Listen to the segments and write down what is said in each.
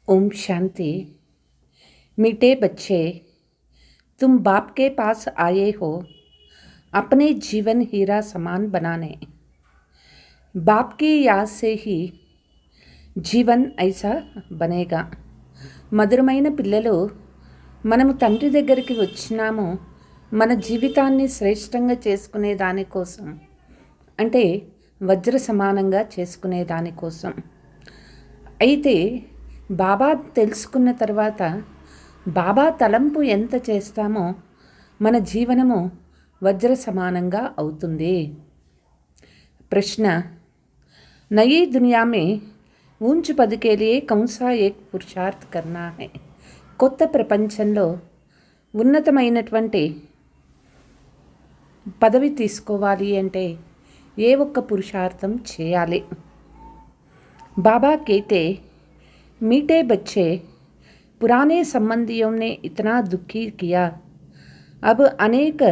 ओम शांति। मीठे बच्चे, तुम बाप के पास आए हो अपने जीवन हीरा समान बनाने। बाप की याद से ही జీవన్ ఐసా బనేగా. మధురమైన పిల్లలు, మనము తండ్రి దగ్గరికి వచ్చినాము మన జీవితాన్ని శ్రేష్టంగా చేసుకునే దానికోసం, అంటే వజ్ర సమానంగా చేసుకునే దానికోసం. అయితే బాబా తెలుసుకున్న తర్వాత బాబా తలంపు ఎంత చేస్తామో మన జీవనము వజ్ర సమానంగా అవుతుంది. ప్రశ్న, నయీ దునియా మే ऊंच पद के लिए कौन सा एक पुरुषार्थ करना है. కొత్త ప్రపంచంలో ఉన్నతమైనటువంటి పదవి తీసుకోవాలి అంటే ఏ ఒక్క పురుషార్థం చేయాలి. बाबा कहते, मीठे बच्चे, पुराने संबंधियों ने इतना दुखी किया, अब अनेक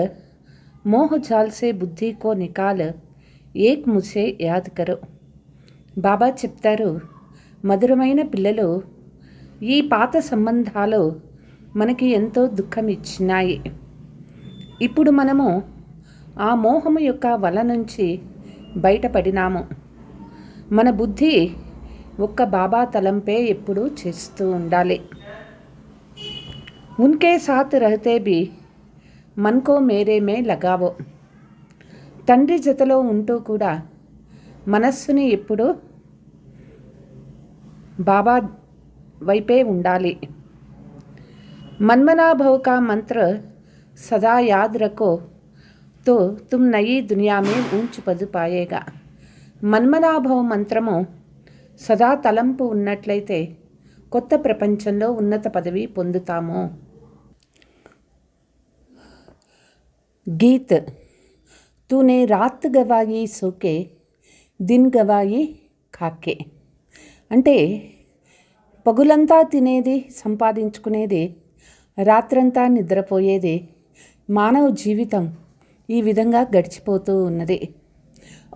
मोह जाल से बुद्धि को निकाल एक मुझे याद करो. బాబా చెప్తారు, మధురమైన పిల్లలు, ఈ పాత సంబంధాలు మనకి ఎంతో దుఃఖం ఇచ్చినాయి. ఇప్పుడు మనము ఆ మోహము యొక్క వల నుంచి బయటపడినాము. మన బుద్ధి ఒక్క బాబా తలంపే ఎప్పుడు చేస్తూ ఉండాలి. ఉన్కే సాత్ రహతే భీ మన్కో మేరే మే లగావో. తండ్రి జతలో ఉంటూ కూడా మనస్సుని ఎప్పుడు బాబా వైపే ఉండాలి. మన్మనాభవ్ కా మంత్ర సదా యాద్ రఖో తో తుమ్ నయీ దునియా మే ఊంచ్ పద్ పాయేగా. మన్మనాభవ్ మంత్రము సదా తలంపు ఉన్నట్లయితే కొత్త ప్రపంచంలో ఉన్నత పదవి పొందుతాము. గీత్, తూనే రాత్ గవాయి సోకే దిన్ గవాయి ఖాకే. అంటే పగులంతా తినేది, సంపాదించుకునేది, రాత్రంతా నిద్రపోయేది, మానవ జీవితం ఈ విధంగా గడిచిపోతూ ఉన్నది.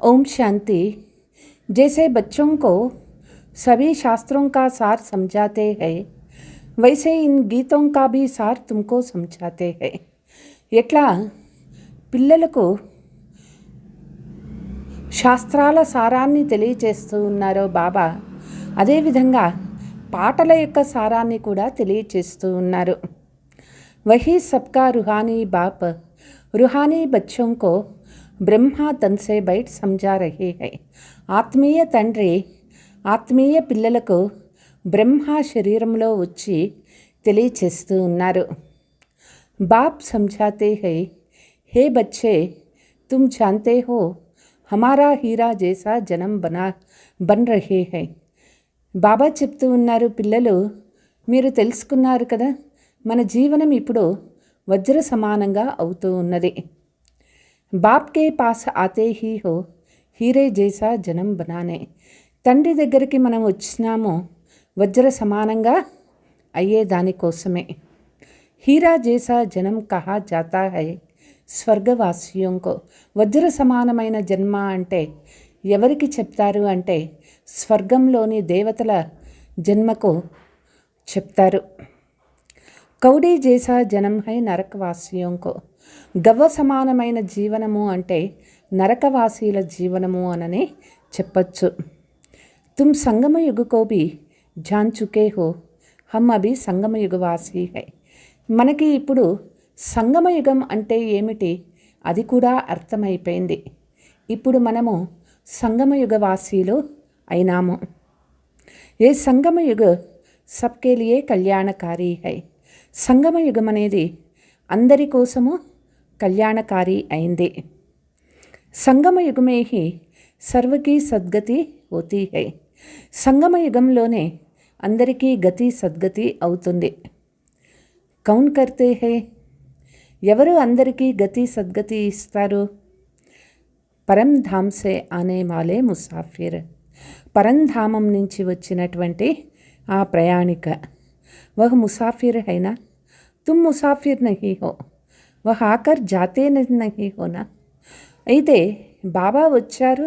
ఓం శాంతి. జైసే బచ్చోं को सभी शास्त्रों का सार समझाते हैं, वैसे इन गीतों का भी सार तुमको समझाते हैं. ఎట్లా పిల్లలకు శాస్త్రాల సారాన్ని తెలియచేస్తూ ఉన్నారో బాబా, అదేవిధంగా పాటల యొక్క సారాన్ని కూడా తెలియచేస్తూ ఉన్నారు. వహీ సబ్కా రుహానీ బాప్ రుహానీ బచ్చోं को బ్రహ్మా తన్ సే బయట సమజా రహే హై. ఆత్మీయ తండ్రి ఆత్మీయ పిల్లలకు బ్రహ్మ శరీరంలో వచ్చి తెలియచేస్తూ ఉన్నారు. బాప్ సమझाते हैं, हे बच्चे, तुम जानते हो हमारा हीरा जैसा जन्म बन रहे हैं. బాబా చెప్తూ ఉన్నారు, పిల్లలు మీరు తెలుసుకున్నారు కదా, మన జీవనం ఇప్పుడు వజ్ర సమానంగా అవుతూ ఉన్నది. బాప్ కే పాస్ ఆతే హీ హో హీరే జైసా జనం బనానే. తండ్రి దగ్గరికి మనం వచ్చినాము వజ్ర సమానంగా అయ్యే దానికోసమే. హీరా జైసా జనం కహా జాతా హై స్వర్గవాసియోం కో. వజ్ర సమానమైన జన్మ అంటే ఎవరికి చెప్తారు అంటే స్వర్గంలోని దేవతల జన్మకు చెప్తారు. కౌడీ జైసా జనం హై నరకవాసియోం కో. గవ్వ సమానమైన జీవనము అంటే నరకవాసీల జీవనము అనని చెప్పచ్చు. తుమ్ సంగమ యుగ కో భీ జాన్ చుకే హో, హమ్ అభి సంగమ యుగవాసీ హై. మనకి ఇప్పుడు సంగమయుగం అంటే ఏమిటి అది కూడా అర్థమైపోయింది. ఇప్పుడు మనము సంగమయుగవాసీలు అయినాము. ఏ సంగమయుగ సబ్కే లియే కళ్యాణకారి హై. సంగమయుగం అనేది అందరి కోసము కళ్యాణకారి అయింది. సంగమయుగమే హి సర్వకి సద్గతి హోతీ హై. సంగమయుగంలోనే అందరికీ గతి సద్గతి అవుతుంది. కౌన్ కర్తే హై. ఎవరు అందరికీ గతి సద్గతి ఇస్తారు? పరంధామ్ సే ఆనే వాలే ముసాఫిర్. పరంధామం నుంచి వచ్చినటువంటి ఆ ప్రయాణిక. వహ్ ముసాఫిర్ హైనా, తుమ్ ముసాఫిర్ నహీ హో, వహ్ ఆకర్ జాతే నహీ హోనా. అయితే బాబా వచ్చారు,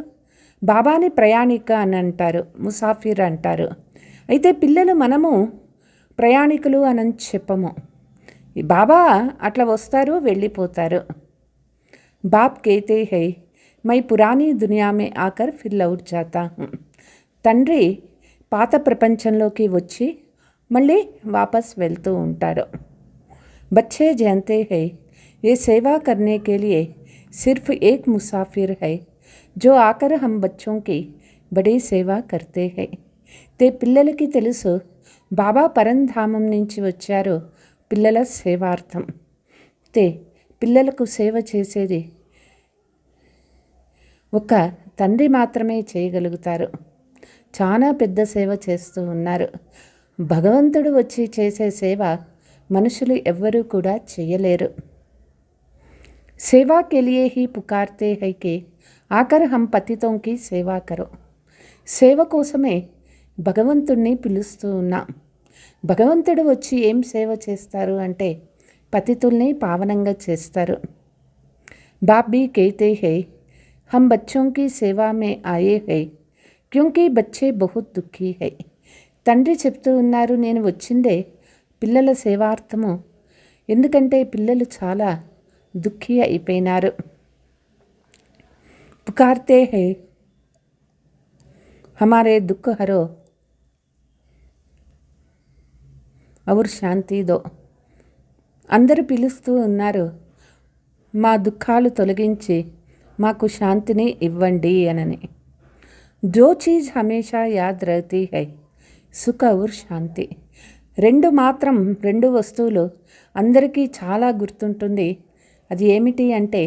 బాబాని ప్రయాణిక అని అంటారు, ముసాఫిర్ అంటారు. అయితే పిల్లలు మనము ప్రయాణికులు అని చెప్పము. బాబా అట్లా వస్తారు, వెళ్ళిపోతారు. బాప్ कहते हैं मैं पुरानी दुनिया में आकर फिर लौट जाता हूँ. తండ్రి పాత ప్రపంచంలోకి వచ్చి మళ్ళీ వాపస్ వెళ్తూ ఉంటారు. बच्चे जानते हैं ये सेवा करने के लिए सिर्फ एक मुसाफिर है जो आकर हम बच्चों की बड़ी సేవా करते हैं. ते పిల్లలకి తెలుసు బాబా పరంధామం నుంచి వచ్చారు పిల్లల సేవార్థం. తే పిల్లలకు సేవ చేసేది ఒక తండ్రి మాత్రమే చేయగలుగుతారు. చాలా పెద్ద సేవ చేస్తూ ఉన్నారు. భగవంతుడు వచ్చి చేసే సేవ మనుషులు ఎవ్వరూ కూడా చేయలేరు. సేవా के लिए ही पुकारते हैं कि आकर हम पतितों की सेवा करो. సేవ కోసమే భగవంతుడిని పిలుస్తూ ఉన్నాం. భగవంతుడు వచ్చి ఏం సేవ చేస్తారు అంటే పతితుల్ని పావనంగా చేస్తారు. बाप भी कहते हैं हम बच्चों की सेवा में आए हैं क्योंकि बच्चे बहुत दुखी है. తండ్రి చెప్తూ ఉన్నారు, నేను వచ్చిందే పిల్లల సేవార్థము, ఎందుకంటే పిల్లలు చాలా దుఃఖీ అయిపోయినారు. పుకార్తే హై హమారే దుఃఖ హరో ఔర్ శాంతి దో. అందరూ పిలుస్తూ ఉన్నారు, మా దుఃఖాలు తొలగించి మాకు శాంతిని ఇవ్వండి అనని. జో చీజ్ హమేషా యాద్ రహతీ హై సుఖ ఔర్ శాంతి. రెండు వస్తువులు అందరికీ చాలా గుర్తుంటుంది. అది ఏమిటి అంటే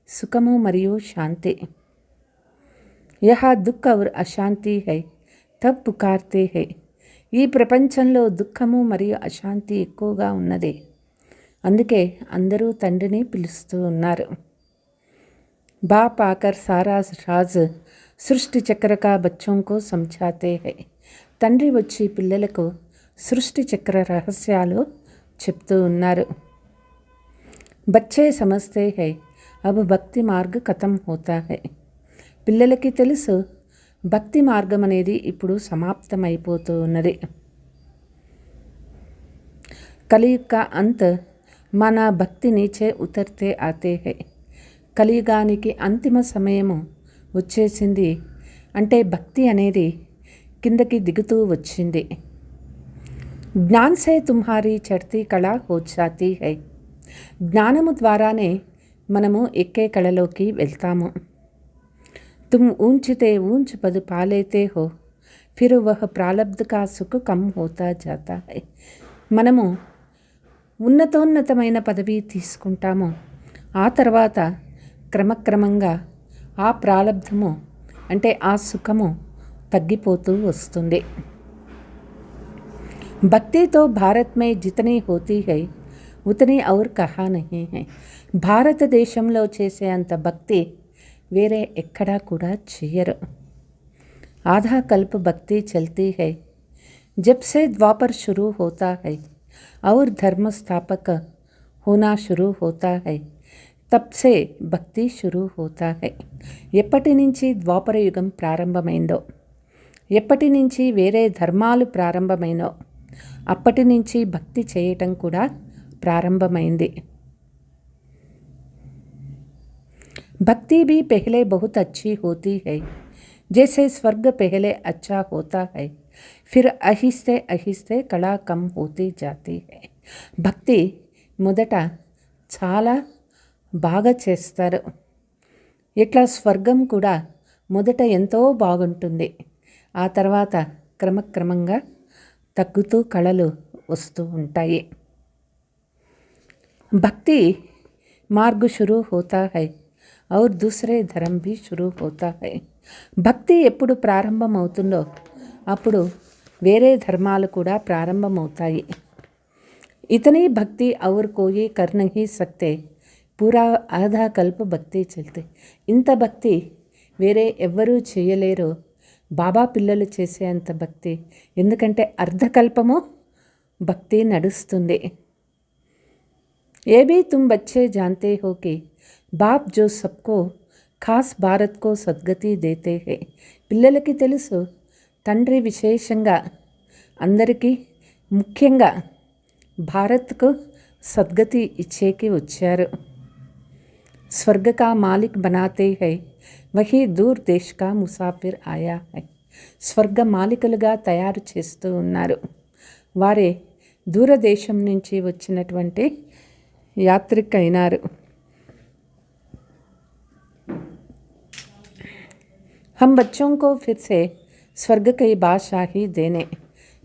సుఖము మరియు శాంతి. యహా దుఃఖ ఔర్ అశాంతి హై తబ్ పుకార్తే హై. ఈ ప్రపంచంలో దుఃఖము మరియు అశాంతి ఎక్కువగా ఉన్నది, అందుకే అందరూ తండ్రిని పిలుస్తూ ఉన్నారు. బాప్ ఆకర్ సారా రాజ్ సృష్టి చక్ర కా బచ్చోं को समझाते हैं. తండ్రి వచ్చి పిల్లలకు సృష్టి చక్ర రహస్యాలు చెప్తూ ఉన్నారు. బచ్చే సమజ్తే హై అబ్ భక్తి మార్గ్ ఖతం హోతా హై. పిల్లలకి తెలుసు భక్తి మార్గం అనేది ఇప్పుడు సమాప్తమైపోతూ ఉన్నది. కలియుగ కా అంత్ మన భక్తి నీచే ఉతర్తే ఆతే హై. కలియుగానికి అంతిమ సమయము వచ్చేసింది, అంటే భక్తి అనేది కిందకి దిగుతూ వచ్చింది. జ్ఞాన్ సే తుమ్హారీ చడ్తీ కళ హో జాతీ హై. జ్ఞానము ద్వారానే మనము ఎక్కే కళలోకి వెళ్తాము. తుమ్ ఊంచితే ఊంచ్ పద్ పాలేతే హో ఫిర్ వహ్ ప్రాలబ్ధ కా సుఖ్ కమ్ హోతా జాతా హై. మనము ఉన్నతోన్నతమైన పదవి తీసుకుంటాము, ఆ తర్వాత క్రమక్రమంగా ఆ ప్రాలబ్ధము అంటే ఆ సుఖము తగ్గిపోతూ వస్తుంది. భక్తి తో భారత్ మే జితనీ హోతీ హై ఉతనీ ఔర్ కహా నహీ హై. భారతదేశంలో చేసే అంత భక్తి వేరే ఎక్కడా కూడా చేయరు. ఆధా కల్ప్ భక్తి చల్తీ హై జబ్ సే ద్వాపర్ షురూ హోతా హై और धर्म स्थापक होना शुरू होता है तब से భక్తి शुरू होता है. ఎప్పటి నుంచి ద్వాపర యుగం ప్రారంభమైందో, ఎప్పటి నుంచి వేరే ధర్మాలు ప్రారంభమైనో అప్పటి నుంచి భక్తి చేయటం కూడా ప్రారంభమైంది. భక్తి भी पहले बहुत अच्छी होती है जैसे स्वर्ग पहले अच्छा होता है फिर आहिस्ते आहिस्ते कला कम होती जाती है. భక్తి మొదట చాలా బాగా చేస్తారు. ఇట్లా స్వర్గం కూడా మొదట ఎంతో బాగుంటుంది, ఆ తర్వాత క్రమక్రమంగా తగ్గుతూ కళలు వస్తూ ఉంటాయి. భక్తి మార్గ్ షురూ హోతా హై और दूसरे धर्म भी शुरू होता है. భక్తి ఎప్పుడు ప్రారంభమవుతుందో అప్పుడు వేరే ధర్మాలు కూడా ప్రారంభమవుతాయి. ఇతనీ భక్తి ఔర్ కోయి కర్ నహీ సక్తే పూరా ఆధా కల్ప్ భక్తి చల్తే. ఇంత భక్తి వేరే ఎవ్వరూ చేయలేరు, బాబా పిల్లలు చేసే అంత భక్తి, ఎందుకంటే అర్ధకల్పము భక్తి నడుస్తుంది. ఏ భీ తుమ్ బచ్చే జాన్తే హో కి బాప్ జో సబ్కో ఖాస్ భారత్ కో సద్గతి దేతే హై. పిల్లలకి తెలుసు తండ్రి విశేషంగా అందరికీ ముఖ్యంగా భారత్కు సద్గతి ఇచ్చేకి వచ్చారు. స్వర్గ కా మాలిక్ బనాతే హై వహీ దూర్ దేశ్ కా ముసాఫిర్ ఆయా హై. స్వర్గ మాలికలుగా తయారు చేస్తూ ఉన్నారు. వారే దూరదేశం నుంచి వచ్చినటువంటి యాత్రిక అయినారు. హమ్ బచ్చోं को फिर से స్వర్గ కై బాద్షాహీ దేనే.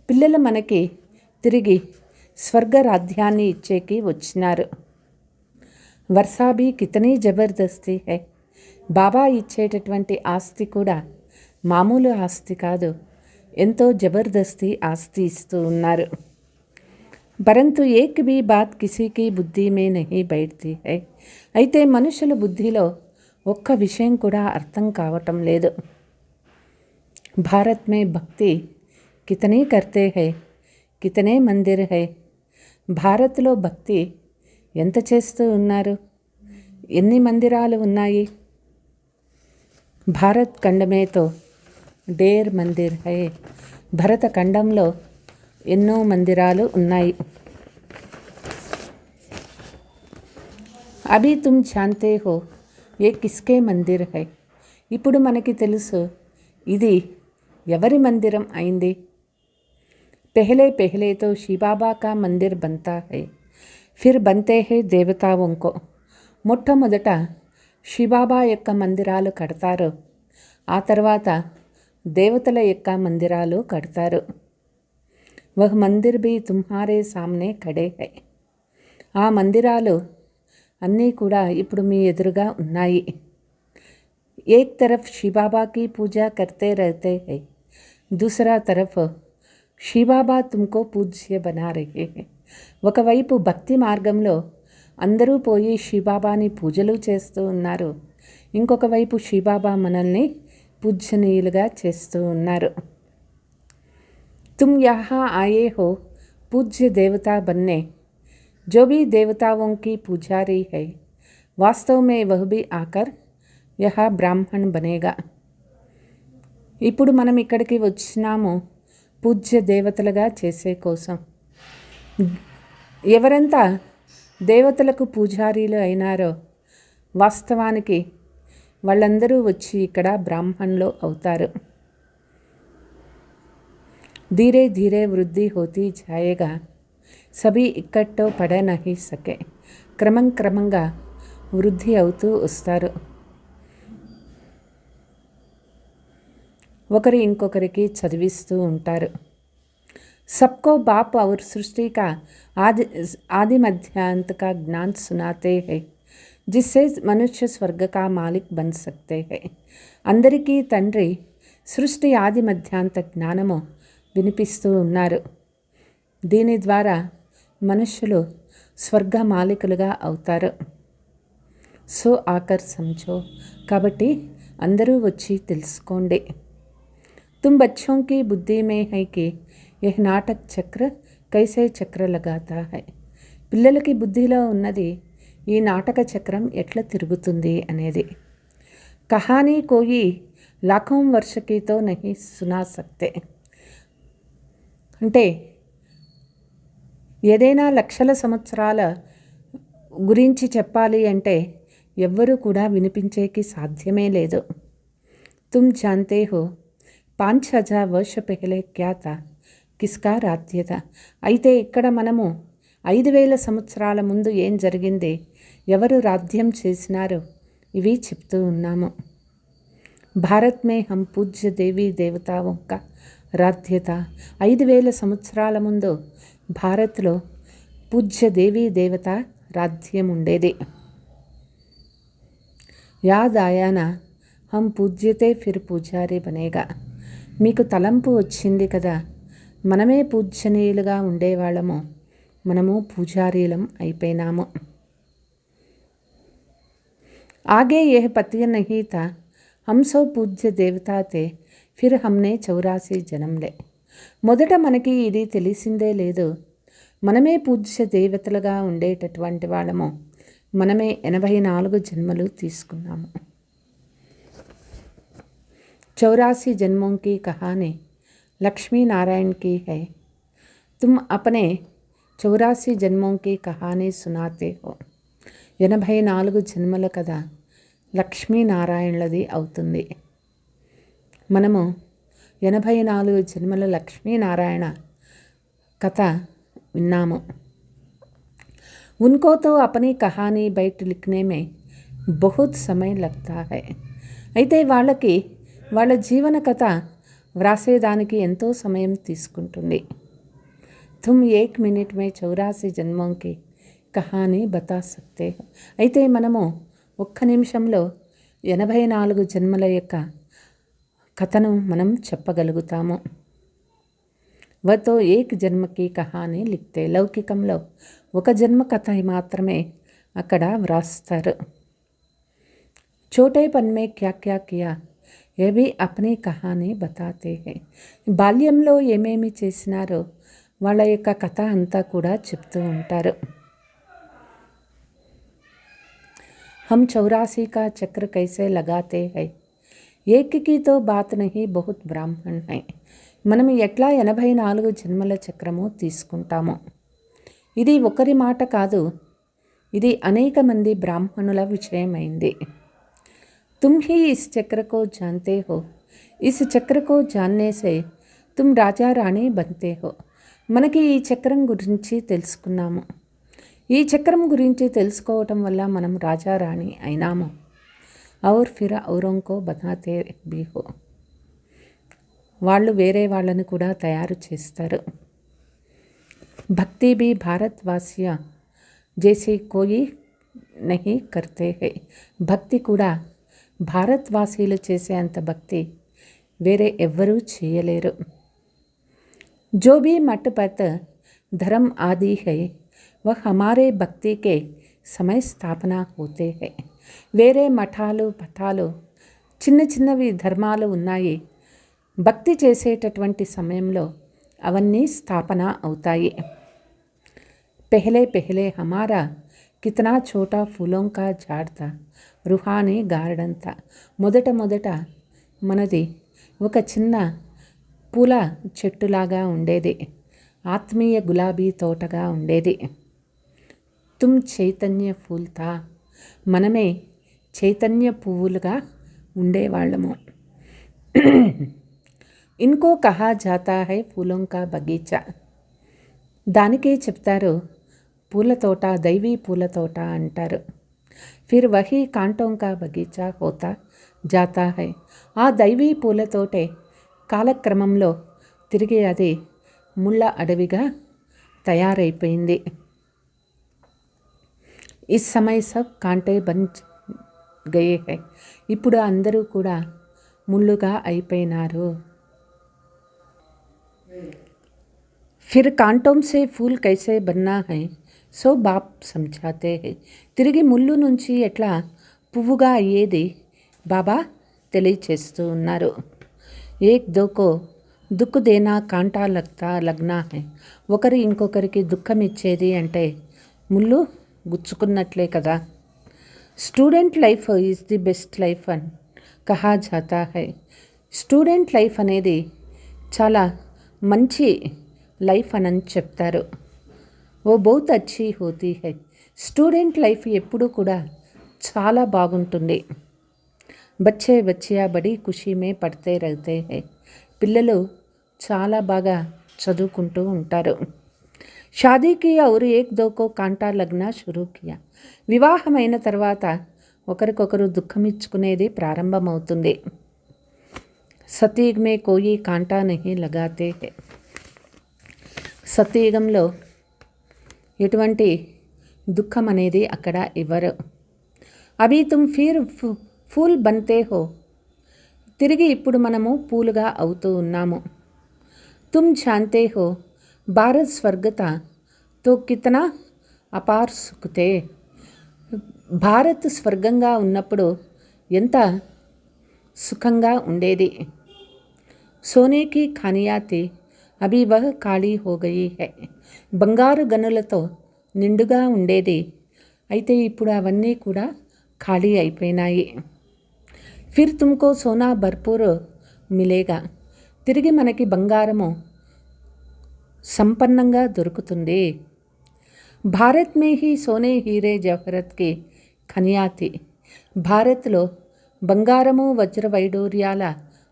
పిల్లలు మనకి తిరిగి స్వర్గ రాజ్యాన్ని ఇచ్చేకి వచ్చినారు. వర్షా భీ కితనీ జబర్దస్తి హై. బాబా ఇచ్చేటటువంటి ఆస్తి కూడా మామూలు ఆస్తి కాదు, ఎంతో జబర్దస్తి ఆస్తి ఇస్తూ ఉన్నారు. పరంతు ఏక్ భీ బాత్ కిసీకి బుద్ధి మే నహీ బైఠతీ హై. అయితే మనుషుల బుద్ధిలో ఒక్క విషయం కూడా అర్థం కావటం లేదు. భారత్ మే భక్తి కితనీ కర్తే హై, కితనే మందిర్ హై. భారత్లో భక్తి ఎంత చేస్తూ ఉన్నారు, ఎన్ని మందిరాలు ఉన్నాయి. భారత్ ఖండమేతో డేర్ మందిర్ హై. భరత ఖండంలో ఎన్నో మందిరాలు ఉన్నాయి. అభీ తుమ్ జాన్తే హో ఏ కిస్కే మందిర్ హై. ఇప్పుడు మనకి తెలుసు ఇది ఎవరి మందిరం అయింది. పెహలే పెహలేతో శివబాబా కా మందిర్ బంతా హై, ఫిర్ బంతే హై దేవతాओं को. మొట్టమొదట శివబాబా యొక్క మందిరాలు కడతారు, ఆ తర్వాత దేవతల యొక్క మందిరాలు కడతారు. వహ్ మందిర్ భీ తుమ్హారే సామ్నే ఖడే హై. ఆ మందిరాలు అన్నీ కూడా ఇప్పుడు మీ ఎదురుగా ఉన్నాయి. ఏక్ తరఫ్ శివబాబా की पूजा करते रहते हैं, दूसरा तरफ శివబాబా తుమ్కో పూజ్య బనా రహే హై. ఒకవైపు భక్తి మార్గంలో అందరూ పోయి శివబాబాని పూజలు చేస్తూ ఉన్నారు, ఇంకొక వైపు శివబాబా మనల్ని పూజ్యనీయులుగా చేస్తూ ఉన్నారు. తుమ్ యహా ఆయే హో పూజ్య దేవతా బన్నే, जो भी देवताओं की पुजारी है वास्तव में वह भी आकर यह ब्राह्मण बनेगा. ఇప్పుడు మనం ఇక్కడికి వచ్చినాము పూజ్య దేవతలుగా చేసే కోసం. ఎవరంతా దేవతలకు పూజారీలు అయినారో వాస్తవానికి వాళ్ళందరూ వచ్చి ఇక్కడ బ్రాహ్మణులు అవుతారు. ధీరే ధీరే వృద్ధి హోతీ జాయేగా, సభీ ఇక్కట్టో పడ నహీ సకే. క్రమంగా వృద్ధి అవుతూ వస్తారు. ఒకరు ఇంకొకరికి చదివిస్తూ ఉంటారు. సబ్కో బాప్ ఔర్ సృష్టి కా ఆది మధ్యాంత కా జ్ఞాన్ సునాతే హై, జిస్సే మనుష్య స్వర్గ కా మాలిక్ బన్ సక్తే హై. అందరికీ తండ్రి సృష్టి ఆది మధ్యాంత జ్ఞానము వినిపిస్తూ ఉన్నారు. దీని ద్వారా మనుష్యులు స్వర్గ మాలికులుగా అవుతారు. సో ఆకర్ సమझो. కాబట్టి అందరూ వచ్చి తెలుసుకోండి. తుమ్ బచ్చోं की बुद्धि में है कि यह नाटक चक्र कैसे चक्र लगाता है. పిల్లలకి బుద్ధిలో ఉన్నది ఈ నాటక చక్రం ఎట్లా తిరుగుతుంది అనేది. కహానీ కోయి లాఖోం వర్షకీతో నహీ సునా సక్తే. అంటే ఏదైనా లక్షల సంవత్సరాల గురించి చెప్పాలి అంటే ఎవ్వరూ కూడా వినిపించేకి సాధ్యమే లేదు. తుమ్ జాన్తే హో 5000 వర్ష పెహలే క్యా థా, కిస్కా రాజ్య థా. అయితే ఇక్కడ మనము 5000 సంవత్సరాల ముందు ఏం జరిగింది, ఎవరు రాజ్యం చేసినారు, ఇవి చెప్తూ ఉన్నాము. భారత్ మే హమ్ పూజ్య దేవీ దేవతాओं का राज्य था. 5000 సంవత్సరాల ముందు భారత్లో పూజ్య దేవీ దేవత రాజ్యం ఉండేది. యాద్ ఆయానా హమ్ పూజ్యతే ఫిర్ పూజారి బనేగా. మీకు తలంపు వచ్చింది కదా, మనమే పూజనీయులుగా ఉండేవాళ్ళము, మనము పూజారీలం అయిపోయినాము. ఆగే యహ్ పత్య నహీ థా, హమ్ సో పూజ్య దేవతా తే, ఫిర్ హమ్నే 84 జన్మలే. మొదట మనకి ఇది తెలిసిందే లేదు, మనమే పూజ్య దేవతలుగా ఉండేటటువంటి వాళ్ళము, మనమే 84 జన్మలు తీసుకున్నాము. 84 జన్మों की कहानी लक्ष्मी नारायण की है. तुम अपने 84 జన్మోं की कहानी सुनाते हो. 84 జన్మల కథ లక్ష్మీనారాయణలది అవుతుంది. మనము 84 జన్మల లక్ష్మీనారాయణ కథ విన్నాము. उनको तो अपनी कहानी బయట लिखने में बहुत समय लगता है. అయితే వాళ్ళకి వాళ్ళ జీవన కథ వ్రాసేదానికి ఎంతో సమయం తీసుకుంటుంది. तुम 1 मिनट में 84 జన్మों की कहानी बता सकते हो. అయితే మనము 1 నిమిషంలో 84 జన్మల యొక్క కథను మనం చెప్పగలుగుతాము. वह तो 1 జన్మ की कहानी लिखते. లౌకికంలో 1 జన్మ కథ మాత్రమే అక్కడ వ్రాస్తారు. छोटेपन में क्या क्या किया ये भी अपनी कहानी बताते हैं. బాల్యంలో ఏమేమి చేసినారో వాళ్ళ యొక్క కథ అంతా కూడా చెప్తూ ఉంటారు. हम 84 का चक्र कैसे लगाते हैं. एक की तो बात नहीं बहुत ब्राह्मण है. మనం ఎట్లా 84 జన్మల చక్రము తీసుకుంటాము. ఇది ఒకరి మాట కాదు, ఇది అనేక మంది బ్రాహ్మణుల విషయమైంది. तुम ही इस चक्र को जानते हो. इस चक्र को जानने से तुम राजा रानी बनते हो. మనకి ఈ చక్రం గురించి తెలుసుకున్నాము. ఈ చక్రం గురించి తెలుసుకోవటం వల్ల మనం రాజా రాణి అయినాము. और फिर औरों को बनाते भी हो. వాళ్ళు వేరే వాళ్ళని కూడా తయారు చేస్తారు. భక్తి भी भारतवासियों जैसे कोई नहीं करते हैं. భక్తి కూడా భారతవాసీలు చేసే అంత భక్తి వేరే ఎవ్వరూ చేయలేరు. जो भी मठ पत धर्म आदि है वह हमारे भक्ति के समय स्थापना होते हैं. వేరే మఠాలు పఠాలు చిన్న చిన్నవి ధర్మాలు ఉన్నాయి. భక్తి చేసేటటువంటి సమయంలో అవన్నీ స్థాపన అవుతాయి. पहले पहले हमारा कितना छोटा फूलों का झाड़ था, रूहानी गार्डन था. మొదట మనది ఒక చిన్న పూల చెట్టులాగా ఉండేది, ఆత్మీయ గులాబీ తోటగా ఉండేది. तुम చైతన్య ఫూల్ థా. మనమే చైతన్య పువ్వులుగా ఉండేవాళ్ళము. ఇన్కో కహా జాతా హై ఫూలోం కా బగీచా. దానికే చెప్తారు పూల తోట, దైవీ పూల తోట అంటారు. ఫిర్ వహీ కాంటోం కా బగీచా హోతా జాతా హై. ఆ దైవీ పూల తోటే కాలక్రమంలో తిరిగి అది ముళ్ళ అడవిగా తయారైపోయింది. इस समय सब कांटे बन गए हैं. ఇప్పుడు అందరూ కూడా ముళ్ళుగా అయిపోయినారు. फिर कांटों से फूल कैसे बनना है సో బాప్ समझाते हैं. తిరిగి ముళ్ళు నుంచి ఎట్లా పువ్వుగా అయ్యేది బాబా తెలియచేస్తూ ఉన్నారు. ఏక్ దోకో దుఃఖ దేనా కాంటా లగ్నా హై. ఒకరు ఇంకొకరికి దుఃఖం ఇచ్చేది అంటే ముళ్ళు గుచ్చుకున్నట్లే కదా. Student life is the best life అని కహా జాతా హై. స్టూడెంట్ లైఫ్ అనేది చాలా మంచి లైఫ్ అని చెప్తారు. ఓ బహుత్ అచ్చీ హోతీ హై. స్టూడెంట్ లైఫ్ ఎప్పుడూ కూడా చాలా బాగుంటుంది. బచ్చే బచ్చియా బడి ఖుషీ మే పడితే రహతే హై. పిల్లలు చాలా బాగా చదువుకుంటూ ఉంటారు. షాదీకి ఔర్ ఏక్ దోకో కాంటా లగ్నా షురూ కియా. వివాహమైన తర్వాత ఒకరికొకరు దుఃఖమిచ్చుకునేది ప్రారంభమవుతుంది. సతీగ్ మే కోయి కాంటా నహీ లగాతే హై. సతీయుగంలో ఎటువంటి దుఃఖం అనేది అక్కడ ఇవ్వరు. అభి తుమ్ ఫిర్ ఫూల్ బన్తే హో. తిరిగి ఇప్పుడు మనము పూలుగా అవుతూ ఉన్నాము. తుమ్ జాన్తే హో భారత్ స్వర్గత తో కితనా అపార్ సుఖతే. భారత్ స్వర్గంగా ఉన్నప్పుడు ఎంత సుఖంగా ఉండేది. సోనేకి ఖానియాతి అభి వహ్ ఖాళీ హో గయి హై. బంగారు గనులతో నిండుగా ఉండేది, అయితే ఇప్పుడు అవన్నీ కూడా ఖాళీ అయిపోయినాయి. ఫిర్ తుమ్కో సోనా భర్పూర్ మిలేగా. తిరిగి మనకి బంగారము సంపన్నంగా దొరుకుతుంది. భారత్ మే హీ సోనే హీరే జవహరత్ కి ఖనియాతి. భారత్లో బంగారము వజ్ర వైడూర్యాల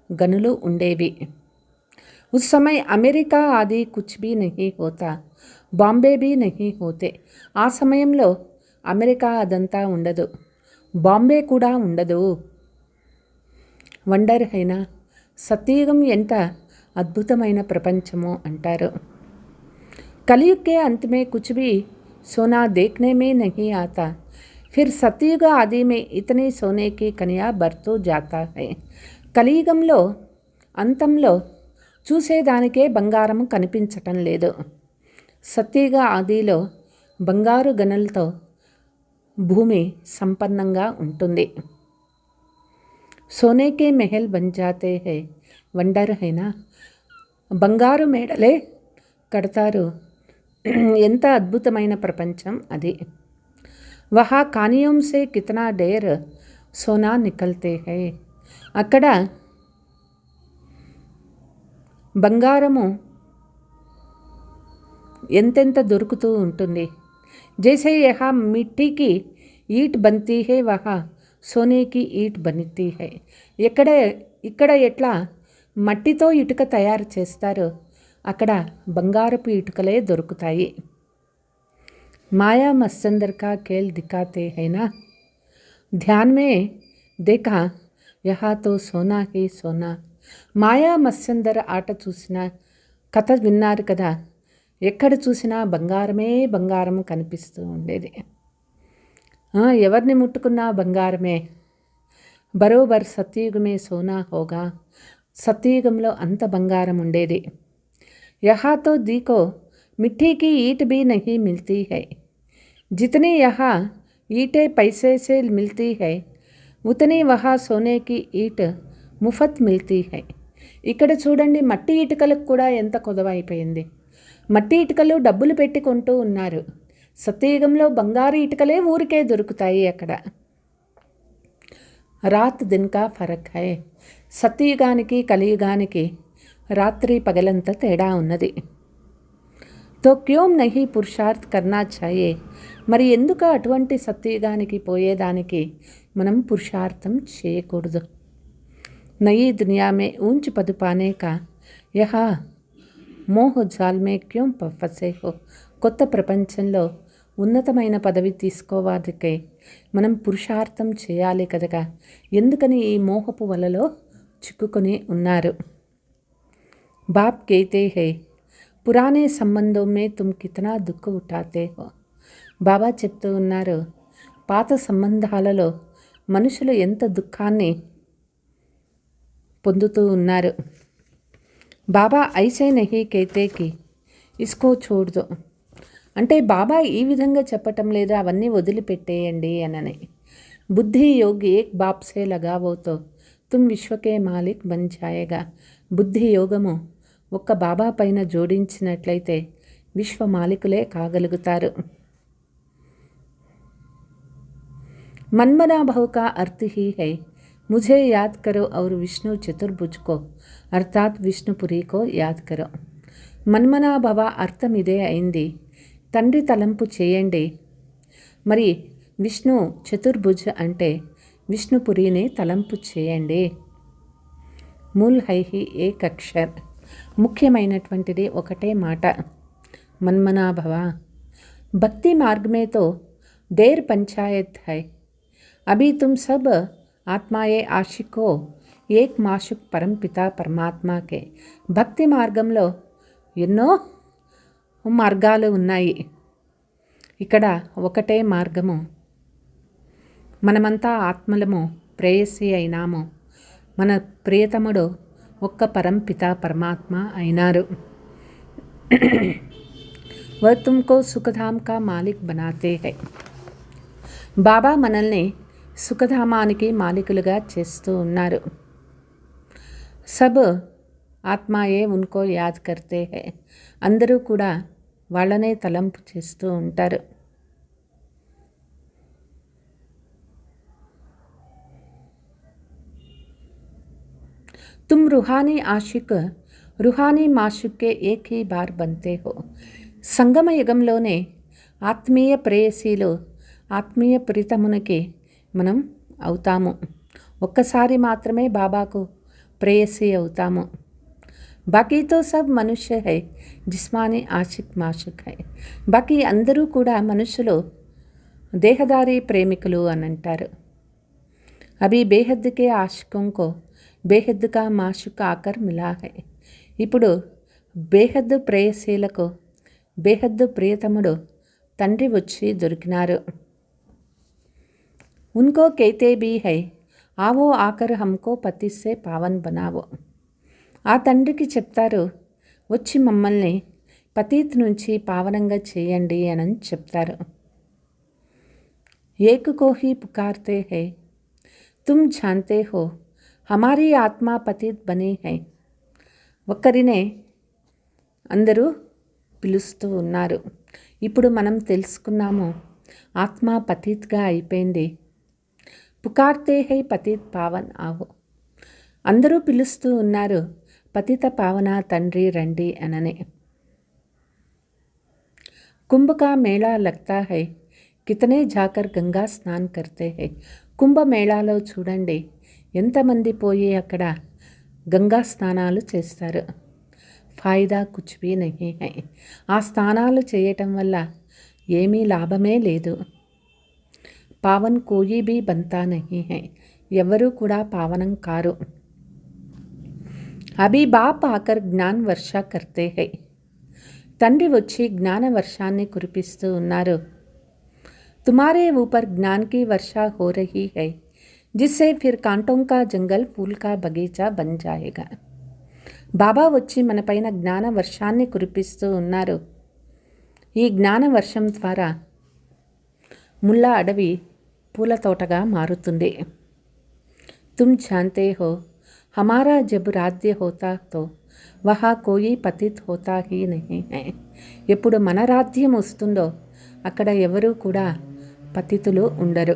గనులు ఉండేవి. उस समय అమెరికా ఆది కుచ్ భీ నహీ హోతా, బాంబే భీ నహీ హోతే. ఆ సమయంలో అమెరికా అదంతా ఉండదు, బాంబే కూడా ఉండదు. వండర్ అయినా సత్యయుగం ఎంత అద్భుతమైన ప్రపంచమో అంటారు. कलयुग के अंत में कुछ भी सोना देखने में नहीं आता, फिर सतयुग आदि में इतने सोने की कनिया बरतो जाता है. కలియుగంలో అంతంలో చూసేదానికే బంగారం కనిపించటం లేదు. సత్యయుగ ఆదిలో బంగారు గనులతో భూమి సంపన్నంగా ఉంటుంది. సోనేకే మెహల్ బన్ జాతే హై. వండర్ అయినా బంగారు మేడలే కడతారు. ఎంత అద్భుతమైన ప్రపంచం అది. వహా కానియోం సే కితనా డేర్ సోనా నికల్తే హై. అక్కడ బంగారము ఎంతెంత దొరుకుతూ ఉంటుంది. జైసే యహా మిట్టీకి ఈట్ బన్తీ హై వహా సోనేకి ఈట్ బన్తీ హై. ఇక్కడ ఎట్లా మట్టితో ఇటుక తయారు చేస్తారో అక్కడ బంగారపు ఇటుకలే దొరుకుతాయి. మాయా మస్తందర్ కా ఖేల్ దిఖాతే హైనా, ధ్యాన్ మే దేఖా యహా తో సోనా హీ సోనా. మాయా మత్స్యందర్ ఆట చూసిన కథ విన్నారు కదా. ఎక్కడ చూసినా బంగారమే బంగారం కనిపిస్తూ ఉండేది. ఎవరిని ముట్టుకున్నా బంగారమే. బరోబర్ సత్యయుగమే సోనా హోగా. సత్యయుగంలో అంత బంగారం ఉండేది. यहाँ तो देखो मिट्टी की ईंट भी नहीं मिलती है. जितनी यहाँ ईंटें पैसे से मिलती है उतनी वहाँ सोने की ईंट मुफ्त मिलती है. ఇక్కడ చూడండి, మట్టి ఇటుకలకు కూడా ఎంత కొదవైపోయింది. మట్టి ఇటుకలు డబ్బులు పెట్టి కొంటూ ఉన్నారు. సత్యయుగంలో బంగారు ఇటుకలే ఊరికే దొరుకుతాయి అక్కడ. రాత్ దిన్ కా ఫరక్ హై. సత్యయుగానికి కలియుగానికి రాత్రి పగలంత తేడా ఉన్నది. తో క్యోం నహీ పురుషార్థ్ కర్నా ఛాయే. మరి ఎందుకు అటువంటి సత్యయుగానికి పోయేదానికి మనం పురుషార్థం చేయకూడదు. నయీ దునియా మే ఊంచ్ పద్ పానే కా యహా మోహ జాల్ మే క్యోం ఫసే హో. కొత్త ప్రపంచంలో ఉన్నతమైన పదవి తీసుకోవాదికై మనం పురుషార్థం చేయాలి కదగా. ఎందుకని ఈ మోహపు వలలో చిక్కుకొని ఉన్నారు. बाप कहते हैं పురానే సంబంధం మే తుమ్ కితనా దుఃఖ ఉఠాతే హో. బాబా చెప్తూ ఉన్నారు, పాత సంబంధాలలో మనుషులు ఎంత దుఃఖాన్ని పొందుతూ ఉన్నారు. బాబా ఐసే నహీ కైతే కి ఇస్కో చోడ్దో. అంటే బాబా ఈ విధంగా చెప్పటం లేదు అవన్నీ వదిలిపెట్టేయండి అనని. బుద్ధి యోగ్ ఏక్ బాప్ సే లగావోతో తుమ్ విశ్వకే మాలిక్ బన్ జాయేగా. బుద్ధి యోగము ఒక్క బాబా పైన జోడించినట్లయితే విశ్వ మాలికులే కాగలుగుతారు. మన్మనా భవ్ కా అర్థ్ హీ హై ముఝే యాద్ కరో ఔర్ విష్ణు చతుర్భుజ్ కో అర్థాత్ విష్ణుపురి కో యాద్ కరో. మన్మనా భవ అర్థం ఇదే అయింది, తండ్రి తలంపు చేయండి. మరి విష్ణు చతుర్భుజ్ అంటే విష్ణుపురిని తలంపు చేయండి. మూల్ హై హి ఏక్ అక్షర్. ముఖ్యమైనటువంటిది ఒకటే మాట, మన్మనా భవ. భక్తి మార్గ్ మే తో డేర్ పంచాయత్ హై. అభి తుమ్ సబ్ ఆత్మాయే ఆశికో ఏక్ మాషుక్ పరంపిత పరమాత్మాకే. భక్తి మార్గంలో ఎన్నో మార్గాలు ఉన్నాయి, ఇక్కడ ఒకటే మార్గము. మనమంతా ఆత్మలము, ప్రేయసి అయినాము. మన ప్రియతముడు ఒక్క పరంపిత పరమాత్మ అయినారు. వह तुमको సుఖధామ్ కా మాలిక్ బనాతే హై. బాబా మనల్ని సుఖధామానికి మాలికులుగా చేస్తూ ఉన్నారు. సబ్ ఆత్మాయే ఉన్కో యాద్ కర్తే హై. అందరూ కూడా వాళ్ళనే తలంపు చేస్తూ ఉంటారు. तुम रूहानी आशिक रूहानी माशूक के एक ही बार बनते हो. సంగమ యుగంలోనే ఆత్మీయ ప్రేయసీలు ఆత్మీయ ప్రీతమునికి మనం అవుతాము. ఒక్కసారి మాత్రమే బాబాకు ప్రేయసి అవుతాము. బాకీ తో సబ్ మనుష్య హై, జిస్మానీ ఆషిక్ మాషుక్ హై. బాకీ అందరూ కూడా మనుషులు దేహదారి ప్రేమికులు అని అంటారు. అభి బేహద్ కే ఆషికోం కో బేహద్ కా మాషుక్ ఆకర్ మిలా హై. ఇప్పుడు బేహద్ ప్రేయసీలకు బేహద్దు ప్రియతముడు తండ్రి వచ్చి దొరికినారు. ఉన్కో కైతే be high, Ao ochre హమ్కో పతిస్సే Pavan బనావో. ఆ తండ్రికి చెప్తారు, వచ్చి మమ్మల్ని పతీత్ నుంచి పావనంగా చేయండి అని చెప్తారు. ఏక్ కో హీ పుకార్తే హై, తుమ్ జాన్తే హో హమారీ ఆత్మా పతీత్ బనీ హై. ఒక్కరినే అందరూ పిలుస్తూ ఉన్నారు. ఇప్పుడు మనం తెలుసుకున్నాము, ఆత్మ పతీత్గా అయిపోయింది. పుకార్తే హై పతీత్ పావన్ ఆవో. అందరూ పిలుస్తూ ఉన్నారు, పతిత పావన తండ్రి రండి అననే. కుంభ కా మేళా లగ్తా హై, కితనే జాకర్ గంగా స్నాన్ కర్తే హై. కుంభమేళాలో చూడండి ఎంతమంది పోయి అక్కడ గంగా స్నానాలు చేస్తారు. ఫాయిదా కుచ్ భీ నహీ హై. ఆ స్నానాలు చేయటం వల్ల ఏమీ లాభమే లేదు. పావన్ కోయి భీ బంతా నహీ హై. ఎవరూ కూడా పావనం కారు. అభి బాప్ ఆకర్ జ్ఞాన్ వర్ష కర్తే హై. తండ్రి వచ్చి జ్ఞాన వర్షాన్ని కురిపిస్తూ ఉన్నారు. తుమారే ఊపర్ జ్ఞాన్ కి వర్ష హో రహీ హై, జిస్సే ఫిర్ కాంటోం కా జంగల్ ఫూల్ కా బగీచా బన్ జాయేగా. బాబా వచ్చి మన పైన జ్ఞాన వర్షాన్ని కురిపిస్తూ ఉన్నారు. ఈ జ్ఞాన వర్షం ద్వారా ముల్లా అడవి పూల తోటగా మారుతుంది. తుమ్ జాన్తే హో హమారా జబ్ రాధ్య హోతా తో వహా కోయి పతిత్ హోతా హీ నహీ హై. ఎప్పుడు మన రాధ్యం వస్తుందో అక్కడ ఎవరూ కూడా పతితులు ఉండరు.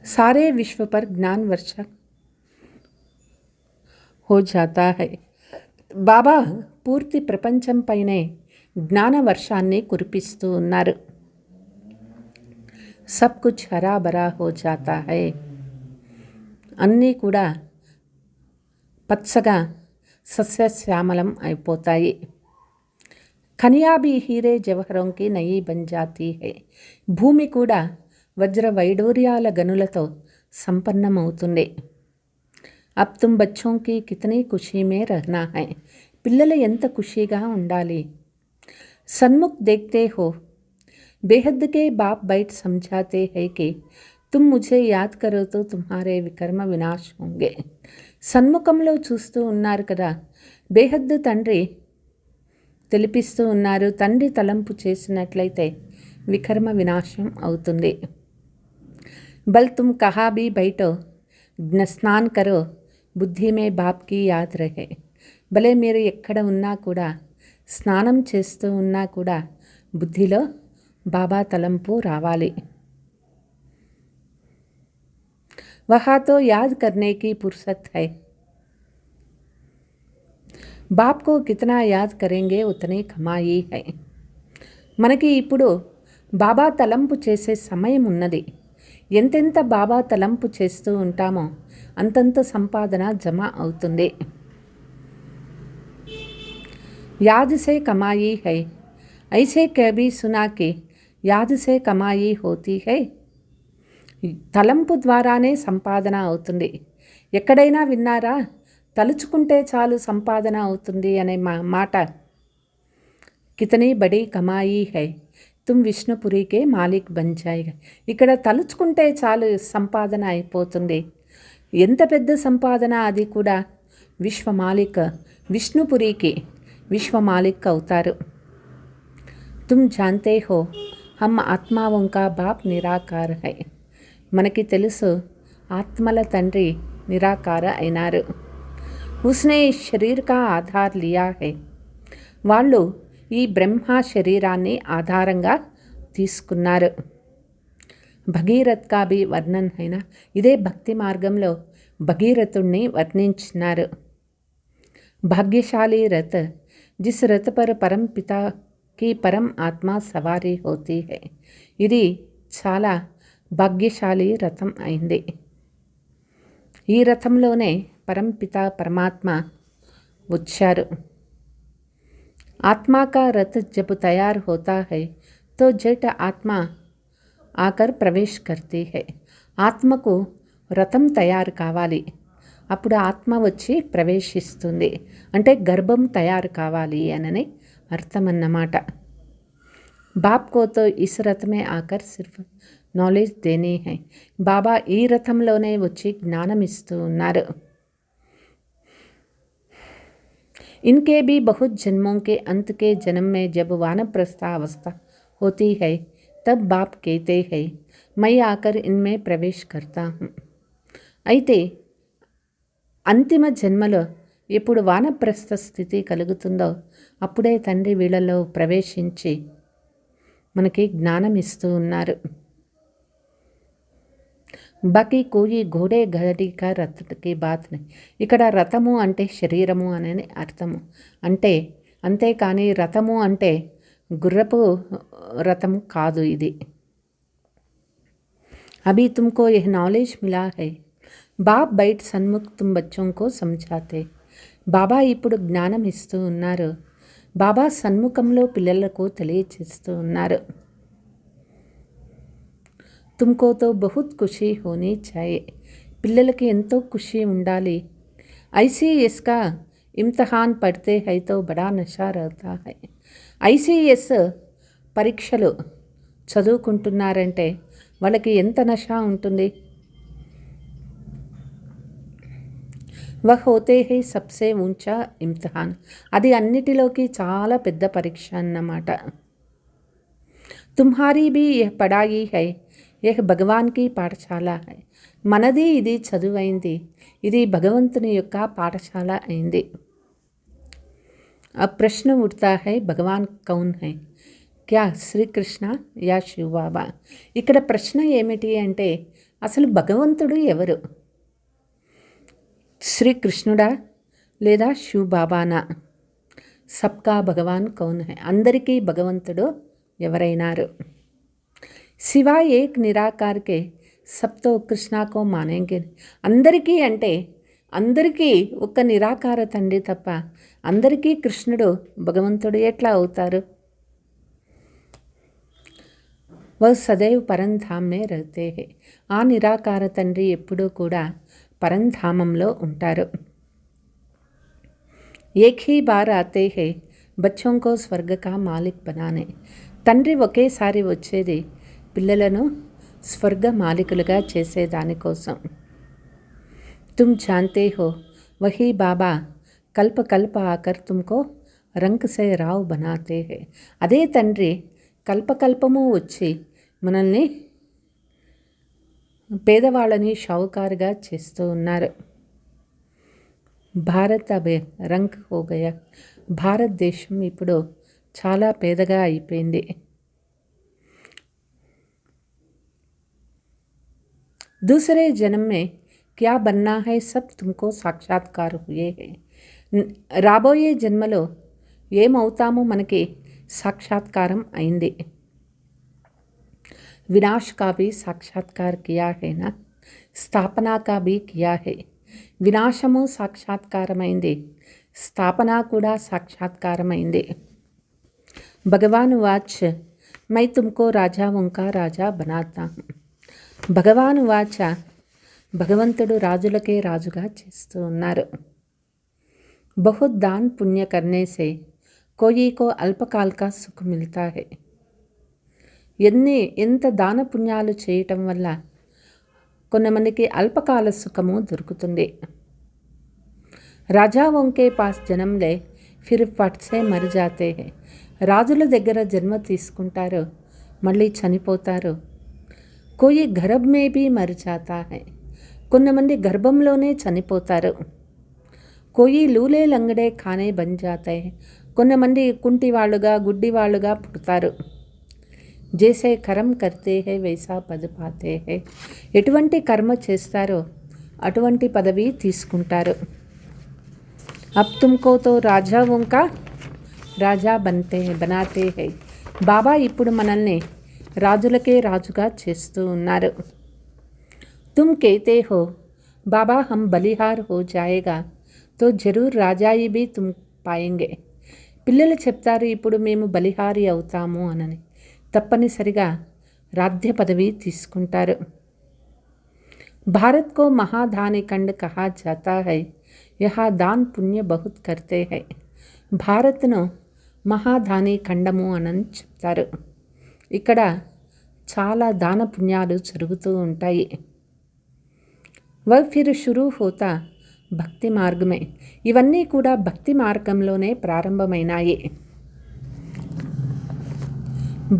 సారే విశ్వ పర్ జ్ఞాన్ వర్ష హో జాతా హై. బాబా పూర్తి ప్రపంచం పైనే జ్ఞాన వర్షాన్ని కురిపిస్తూ ఉన్నారు. సబ్ కుచ్ హరా భరా హో జాతా హై. అన్నీ కూడా పచ్చగా సస్యశ్యామలం అయిపోతాయి. ఖనియా భీ హీరే జవహరంకి నయీ బన్ జాతీ హై. భూమి కూడా వజ్ర వైడూర్యాల గనులతో సంపన్నమవుతుంది. అబ్ తుమ్ బచ్చోంకి కితనీ ఖుషీ మే రహనా హై. పిల్లలు ఎంత ఖుషీగా ఉండాలి. సన్ముఖ్ దేఖ్తే హో బేహద్ కే బాప్ బైట్ సమఝాతే హై కి తుమ్ ముఝే యాద్ కరో తో తుమ్హారే వికర్మ వినాశ్ హోంగే. సన్ముఖంలో చూస్తూ ఉన్నారు కదా, బేహద్ తండ్రి తెలిపిస్తూ ఉన్నారు, తండ్రి తలంపు చేసినట్లయితే వికర్మ వినాశం అవుతుంది. బల్ తుమ్ కహా భీ బైఠో స్నాన్ కరో బుద్ధి మే బాప్ కి యాద్ రహే. భలే మీరు ఎక్కడ ఉన్నా కూడా, స్నానం చేస్తూ ఉన్నా కూడా బుద్ధిలో బాబా తలంపు రావాలి. వహా తో యాద్ కర్నే కి ఫుర్సత్ హై. బాప్ కో కితనా యాద్ కరేంగే ఉతనీ కమాయి హై. మనకి ఇప్పుడు బాబా తలంపు చేసే సమయం ఉన్నది. ఎంతెంత బాబా తలంపు చేస్తూ ఉంటామో అంతంత సంపాదన జమ అవుతుంది. యాద్ సే కమాయి హై, ఐసే కభీ సునా కి యాద్ సే కమాయి హోతీ హై. తలంపు ద్వారానే సంపాదన అవుతుంది. ఎక్కడైనా విన్నారా, తలుచుకుంటే చాలు సంపాదన అవుతుంది అనే మాట. కితనీ బడీ కమాయి హై, తుమ్ విష్ణుపురికే మాలిక్ బన్ జాయేగా. ఇక్కడ తలుచుకుంటే చాలు సంపాదన అయిపోతుంది. ఎంత పెద్ద సంపాదన అది కూడా. విశ్వ మాలిక్ విష్ణుపురికి విశ్వ మాలిక్ అవుతారు. తుమ్ జాన్తే హో హమ్ ఆత్మావోం కా బాప్ నిరాకార హై. మనకి తెలుసు, ఆత్మల తండ్రి నిరాకార అయినారు. ఉస్నే శరీర్ కా ఆధార్ లియా హై. వాళ్ళు ఈ బ్రహ్మ శరీరాన్ని ఆధారంగా తీసుకున్నారు. భగీరథ్ కా భీ వర్ణన్ అయినా ఇదే భక్తి మార్గంలో భగీరథుణ్ణి వర్ణించినారు. भाग्यशाली रथ, जिस रथ पर परम पिता की परम ఆత్మ సవారీ होती है. ఇది చాలా భాగ్యశాలి రథం అయింది. ఈ రథంలోనే పరంపిత పరమాత్మ వచ్చారు. आत्मा का रथ जब तैयार होता है तो जट आत्मा आकर प्रवेश करती है. ఆత్మకు రథం తయారు కావాలి, అప్పుడు ఆత్మ వచ్చి ప్రవేశిస్తుంది. అంటే గర్భం తయారు కావాలి అనని అర్థం అన్నమాట. బాప్ కో తో ఇస్ రథ్ మే ఆకర్ సిర్ఫ్ నాలెడ్జ్ దేనీ హై. బాబా ఈ రథంలోనే వచ్చి జ్ఞానం ఇస్తూ ఉన్నారు. इनके भी बहुत जन्मों के अंत के जन्म में जब वानप्रस्था अवस्था होती है तब बाप कहते हैं मैं आकर इनमें प्रवेश करता हूँ. అయితే అంతిమ జన్మలో ఎప్పుడు వానప్రస్థ స్థితి కలుగుతుందో అప్పుడే తండ్రి వీళ్ళలో ప్రవేశించి మనకి జ్ఞానం ఇస్తూ ఉన్నారు. బాకీ కోయి ఘోడే గడి కా రథకి బాత్ ని. ఇక్కడ రథము అంటే శరీరము అనే అర్థము. అంటే అంతేకాని రథము అంటే గుర్రపు రథము కాదు ఇది. అభి తుమ్కో యహ్ నాలెడ్జ్ మిలా హై. బాప్ బైట్ సన్ముఖ్ తుమ్ బచ్చోం కో సమఝాతే. బాబా ఇప్పుడు జ్ఞానం ఇస్తూ ఉన్నారు. బాబా సన్ముఖంలో పిల్లలకు తెలియచేస్తూ ఉన్నారు. తుమ్కో తో బహుత్ ఖుషీ హోనీ చాయే. పిల్లలకి ఎంతో ఖుషీ ఉండాలి. ఐసీఎస్ కా ఇమ్తిహాన్ పడితే హై తో బడా నషా రహతా హై. ఐసీఎస్ పరీక్షలు చదువుకుంటున్నారంటే వాళ్ళకి ఎంత నషా ఉంటుంది. వహ్ హోతే హై సబ్సే ఊంచా ఇమ్తిహాన్. అది అన్నిటిలోకి చాలా పెద్ద పరీక్ష అన్నమాట. తుమ్హారీ భీ యహ్ పడాయి హై, యహ్ భగవాన్ కీ పాఠశాల హై. మనది ఇది చదువైంది, ఇది భగవంతుని యొక్క పాఠశాల అయింది. अब प्रश्न उठता है भगवान कौन है, क्या శ్రీకృష్ణ యా శివ బాబా. ఇక్కడ ప్రశ్న ఏమిటి అంటే అసలు భగవంతుడు ఎవరు, శ్రీకృష్ణుడా లేదా శివ్ బాబానా. సబ్కా భగవాన్ కౌన్ హై. అందరికీ భగవంతుడు ఎవరైనారు. శివా ఏక్ నిరాకార్కే సబ్తో కృష్ణాకో మానేంగే. అందరికీ అంటే అందరికీ ఒక్క నిరాకార తండ్రి తప్ప అందరికీ కృష్ణుడు భగవంతుడు ఎట్లా అవుతారు. వహ్ సదైవ్ పరంధామ్ మే రహతే హై. ఆ నిరాకార తండ్రి ఎప్పుడూ కూడా పరంధామంలో ఉంటారు. ఏక్ హీ బార్ ఆతే హై బచ్చోం కో స్వర్గ కా మాలిక్ బనానే. తండ్రి ఒకేసారి వచ్చేది పిల్లలను స్వర్గ మాలికులుగా చేసేదానికోసం. तुम जानते हो वही बाबा कल्प कल्प आकर तुमको రంక్ సే రావ్ బనాతే హై. అదే తండ్రి కల్పకల్పము వచ్చి మనల్ని పేదవాళ్ళని షౌకారుగా చేస్తూ ఉన్నారు. భారత్ అబే రంక్ హో గయా. భారతదేశం ఇప్పుడు చాలా పేదగా అయిపోయింది. दूसरे जन्म में क्या बनना है सब तुमको साक्षात्कार हुए हैं. రాబోయే జన్మలో ఏమవుతామో మనకి సాక్షాత్కారం అయింది. వినాశ్ కా భీ సాక్షాత్కార్ కియా హై నా, స్థాపన కా భీ కియా హై. వినాశము సాక్షాత్కారమైంది, స్థాపన కూడా సాక్షాత్కారమైంది. భగవాన్ వాచ్ మై తుమ్కో రాజాओं का రాజా బనాతా హూँ. భగవాను వాచ భగవంతుడు రాజులకే రాజుగా చేస్తూ ఉన్నారు. బహుత్ దాన్ పుణ్య కర్నే సే కోయి కో అల్పకాల్ కా సుఖ్ మిల్తా హై. ఎంత దాన పుణ్యాలు చేయటం వల్ల కొంతమందికి అల్పకాల సుఖము దొరుకుతుంది. రాజాओं के पास जन्म ले फिर फट से मर जाते हैं. రాజుల దగ్గర జన్మ తీసుకుంటారు, మళ్ళీ చనిపోతారు. కోయి గర్భ్ మే భీ మర్ జాతా హై. కొంతమంది గర్భంలోనే చనిపోతారు. కోయి లూలే లంగడే ఖానే బన్ జాతే హై. కొంతమంది కుంటివాళ్ళుగా గుడ్డివాళ్ళుగా పుడతారు. జైసే కర్మ కర్తే హై వైసా పద్ పాతే హై. ఎటువంటి కర్మ చేస్తారో అటువంటి పదవి తీసుకుంటారు. अब तुमको तो రాజాओं का రాజా बनाते हैं. బాబా ఇప్పుడు మనల్ని రాజులకే రాజుగా చేస్తూ ఉన్నారు. तुम कहते हो बाबा हम बलिहार हो जाएगा तो जरूर రాజాయి भी तुम पाएंगे. పిల్లలు చెప్తారు ఇప్పుడు మేము బలిహారి అవుతాము అనని. తప్పనిసరిగా రాధ్య పదవి తీసుకుంటారు. भारत को महादानी खंड कहा जाता है. यहाँ दान पुण्य बहुत करते हैं. భారత్ను మహాదాని ఖండము అని చెప్తారు. ఇక్కడ చాలా దాన పుణ్యాలు జరుగుతూ ఉంటాయి. वह फिर शुरू होता భక్తి మార్గమే. ఇవన్నీ కూడా భక్తి మార్గంలోనే ప్రారంభమైనాయి.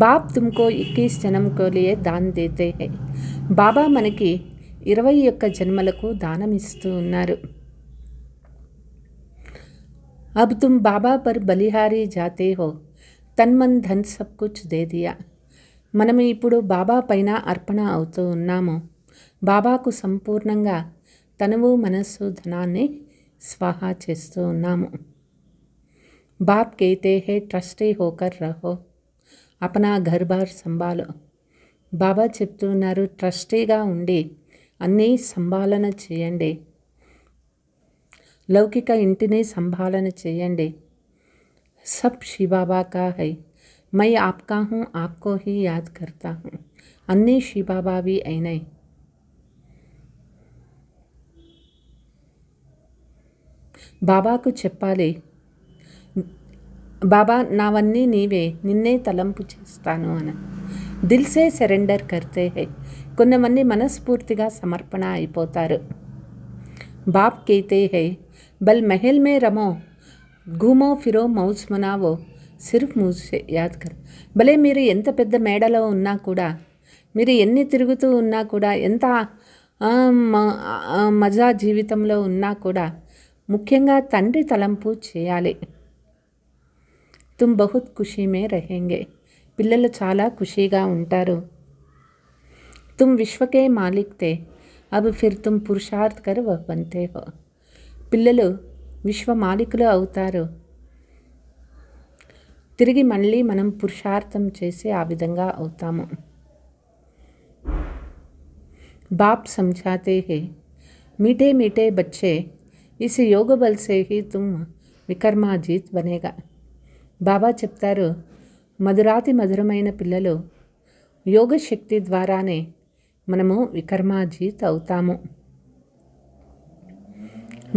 బాప్ తుమ్కో 21 జన్మ కో లియే దాన్ దేతే హై. బాబా మనకి 21 జన్మలకు దానం ఇస్తూ ఉన్నారు. अब तुम बाबा पर बलिहारी जाते हो. तन मन धन सब कुछ दे दिया. మనం ఇప్పుడు బాబా పైన అర్పణ అవుతూ ఉన్నాము. బాబాకు సంపూర్ణంగా తనువు మనస్సు ధనాన్ని స్వాహా చేస్తూ ఉన్నాము. బాప్ कहते हैं ट्रस्टी होकर रहो. अपना घर बार संभालो. బాబా చెప్తున్నారు ట్రస్టీగా ఉండి అన్నీ సంభాలన చేయండి. లౌకిక ఇంటిని సంభాలన చేయండి. సబ్ శివబాబా కా హై. మై ఆప్కా హూ ఆప్కో హీ యాద్ కర్తా హూ. అన్నీ శివబాబావి అయినాయి. బాబాకు చెప్పాలి బాబా నావన్నీ నీవే, నిన్నే తలంపు చేస్తాను అని. దిల్సే సరెండర్ కర్తే హై. కొంతమంది మనస్ఫూర్తిగా సమర్పణ అయిపోతారు. బాప్ कहते हैं बल महल में रमो घूमो फिरो मौज मनावो సిర్ఫ్ ముझे యాద్ కర్. భలే మీరు ఎంత పెద్ద మేడలో ఉన్నా కూడా, మీరు ఎన్ని తిరుగుతూ ఉన్నా కూడా, ఎంత మజా జీవితంలో ఉన్నా కూడా ముఖ్యంగా తండ్రి తలంపు చేయాలి. తుమ్ బహుత్ ఖుషీ మే రహేంగే. పిల్లలు చాలా ఖుషీగా ఉంటారు. తుమ్ విశ్వకే మాలిక్ తే అబ్ ఫిర్ తుమ్ పురుషార్థ్ కర్ వహ్ బన్తే హో. పిల్లలు విశ్వ మాలికులు అవుతారు. తిరిగి మళ్ళీ మనం పురుషార్థం చేసి ఆ విధంగా అవుతాము. బాప్ సమझाते हैं मीठे मीठे बच्चे इस योग बल से ही तुम వికర్మాజీత్ బనేగా. బాబా చెప్తారు మధురాతి మధురమైన పిల్లలు యోగ శక్తి ద్వారానే మనము వికర్మాజీత్ అవుతాము.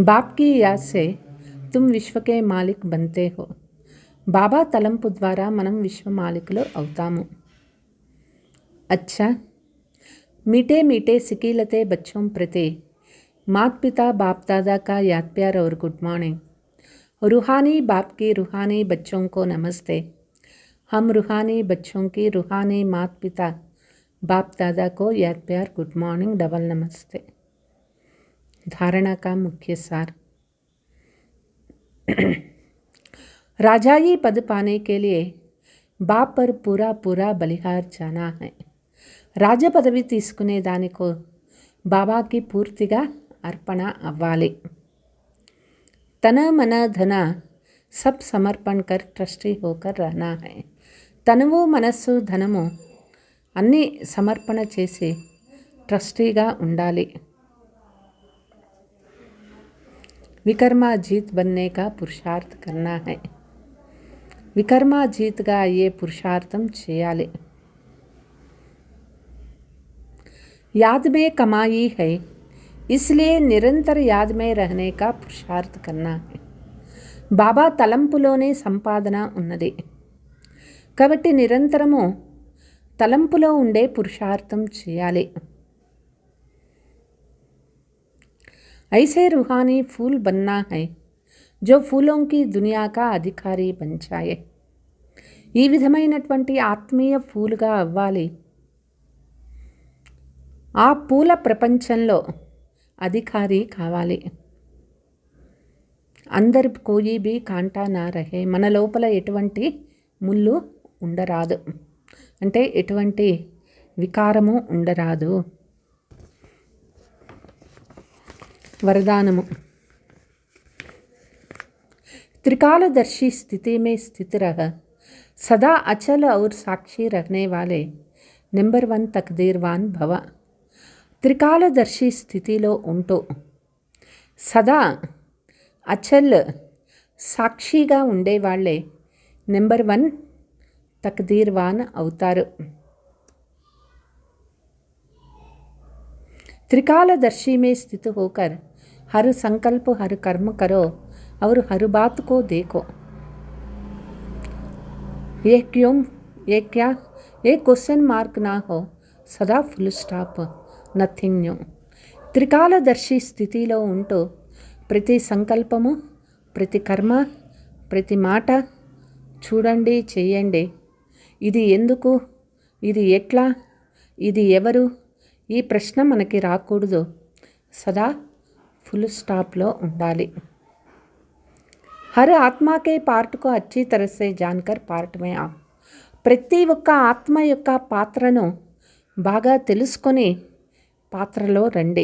బాప్ की याद से तुम विश्व के मालिक बनते हो. బాబా తలంపు ద్వారా మనం విశ్వ మాలికులు అవుతాము. अच्छा मीठे मीठे सिकीलते बच्चों प्रति माता पिता बाप दादा का याद प्यार और गुड मॉर्निंग. रूहानी बाप की रूहानी बच्चों को नमस्ते. हम रूहानी बच्चों की रूहानी माता पिता बाप दादा को याद प्यार गुड मॉर्निंग डबल नमस्ते. धारणा का मुख्य सार. राजाई पद पाने के लिए बाप पर पूरा पूरा बलिहार जाना है. రాజ పదవి తీసుకునే దానికో బాబాకి పూర్తిగా అర్పణ అవ్వాలి. తన మన ధన సబ్ సమర్పణ కర్ ట్రస్టీ హోకర్ రహనా హై. తనువు మనస్సు ధనము అన్నీ సమర్పణ చేసి ట్రస్టీగా ఉండాలి. వికర్మాజీత్ బన్నే కా పురుషార్థ్ కర్నా హై. వికర్మాజీత్గా అయ్యే పురుషార్థం చేయాలి. याद में कमाई है इसलिए निरंतर याद में रहने का पुरुषार्थ करना है. బాబా తలంపులోనే సంపాదన ఉన్నది కాబట్టి నిరంతరము తలంపులో ఉండే పురుషార్థం చేయాలి. ऐसे रूहानी फूल बनना है जो फूलों की दुनिया का अधिकारी बन जाए. ఈ విధమైనటువంటి ఆత్మీయ ఫూలుగా అవ్వాలి. ఆ పూల ప్రపంచంలో అధికారి కావాలి. అందరు కోయి బి కాంటా నా రహే. మన లోపల ఎటువంటి ముళ్ళు ఉండరాదు, అంటే ఎటువంటి వికారము ఉండరాదు. వరదానము. त्रिकालदर्शी स्थिति में स्थित रह सदा अचल और साक्षी रहने वाले नंबर 1 तकदीरवान भव। త్రికాలదర్శి స్థితిలో ఉంటూ సదా అచల్ సాక్షిగా ఉండేవాళ్లే నెంబర్ 1 తక్దీర్వాన్ అవుతారు। त्रिकालदर्शी में स्थित होकर हर संकल्प हर कर्म करो और हर बात को देखो। ये क्यों, ये क्या, ये क्वेश्चन मार्क ना हो, सदा फुल स्टॉप, నథింగ్ న్యూ। త్రికాలదర్శి స్థితిలో ఉంటూ ప్రతి సంకల్పము, ప్రతి కర్మ, ప్రతి మాట చూడండి, చేయండి। ఇది ఎందుకు, ఇది ఎట్లా, ఇది ఎవరు, ఈ ప్రశ్న మనకి రాకూడదు। సదా ఫుల్ స్టాప్లో ఉండాలి। హర్ ఆత్మకే పార్ట్కు అచ్చి తరసే జాన్కర్ పార్ట్ మే ఆ, ప్రతి ఒక్క ఆత్మ యొక్క పాత్రను బాగా తెలుసుకొని पात्रलो रंडे।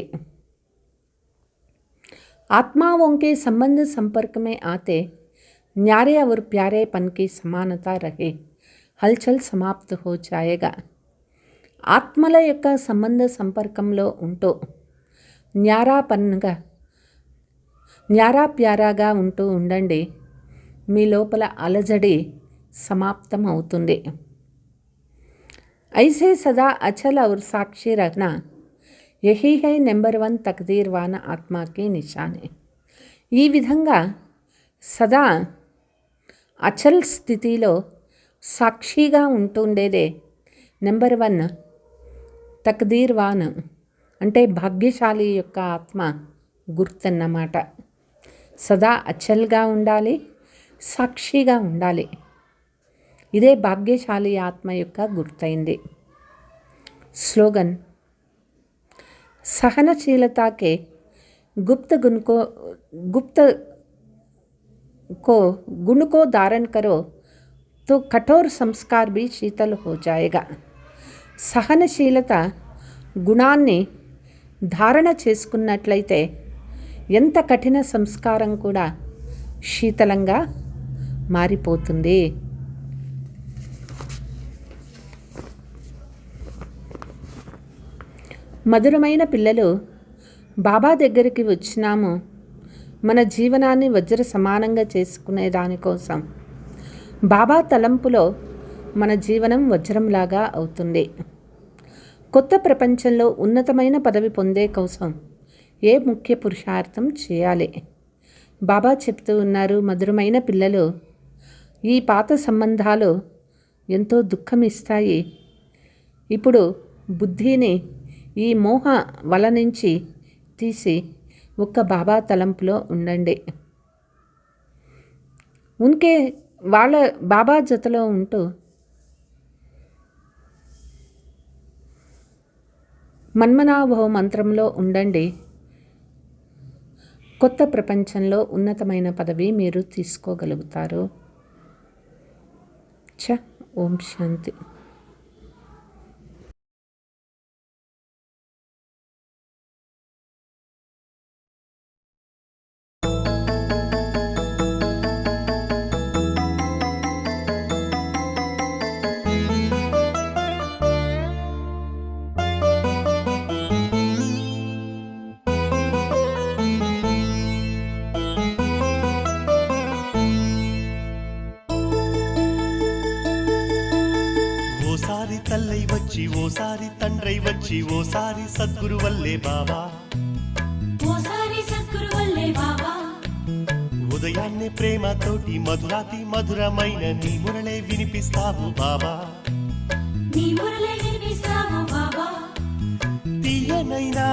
आत्माओं के संबंध संपर्क में आते न्यारे और प्यारेपन की समानता रहे, हलचल समाप्त हो जाएगा। ఆత్మల యొక్క సంబంధ సంపర్కంలో ఉంటూ న్యారా ప్యారాగా ఉంటూ ఉండండి, మీ లోపల అలజడి సమాప్తం అవుతుంది। ऐसे सदा अचल और साक्षी रहना यही है नंबर 1 तकदीरवान आत्मा की निशानी। ఈ విధంగా సదా అచల్ స్థితిలో సాక్షిగా ఉంటుండేదే నెంబర్ 1 తక్దీర్వాన్ అంటే భాగ్యశాలి యొక్క ఆత్మ గుర్తన్నమాట। సదా అచల్గా ఉండాలి, సాక్షిగా ఉండాలి, ఇదే భాగ్యశాలి ఆత్మ యొక్క గుర్తైంది। స్లోగన్, सहनशीलता के गुप्त गुण को धारण करो तो कठोर संस्कार भी शीतल हो जाएगा। సహనశీలత గుణాన్ని ధారణ చేసుకున్నట్లయితే ఎంత కఠిన సంస్కారం కూడా శీతలంగా మారిపోతుంది। మధురమైన పిల్లలు, బాబా దగ్గరికి వచ్చినాము మన జీవనాన్ని వజ్ర సమానంగా చేసుకునే దానికోసం। బాబా తలంపులో మన జీవనం వజ్రంలాగా అవుతుంది। కొత్త ప్రపంచంలో ఉన్నతమైన పదవి పొందే కోసం ఏ ముఖ్య పురుషార్థం చేయాలి? బాబా చెప్తూ ఉన్నారు, మధురమైన పిల్లలు, ఈ పాత సంబంధాలు ఎంతో దుఃఖం ఇస్తాయి। ఇప్పుడు బుద్ధిని ఈ మోహ వల నుంచి తీసి ఒక్క బాబా తలంపులో ఉండండి। వాళ్ళ బాబా జతలో ఉంటూ మన్మనాభవ మంత్రంలో ఉండండి। కొత్త ప్రపంచంలో ఉన్నతమైన పదవి మీరు తీసుకోగలుగుతారు। ఓం శాంతి। ఓసారి తల్లై వచ్చి ఓసారి తండ్రై వచ్చి ఓసారి సద్గురు వల్లే బాబా, ఓసారి సద్గురు వల్లే బాబా, ఉదయాన్నే ప్రేమతోటి మధురాతి మధురమైన నీ మురళే వినిపిస్తావు బాబా, నీ మురళే వినిపిస్తావు బాబా, తీయనైనా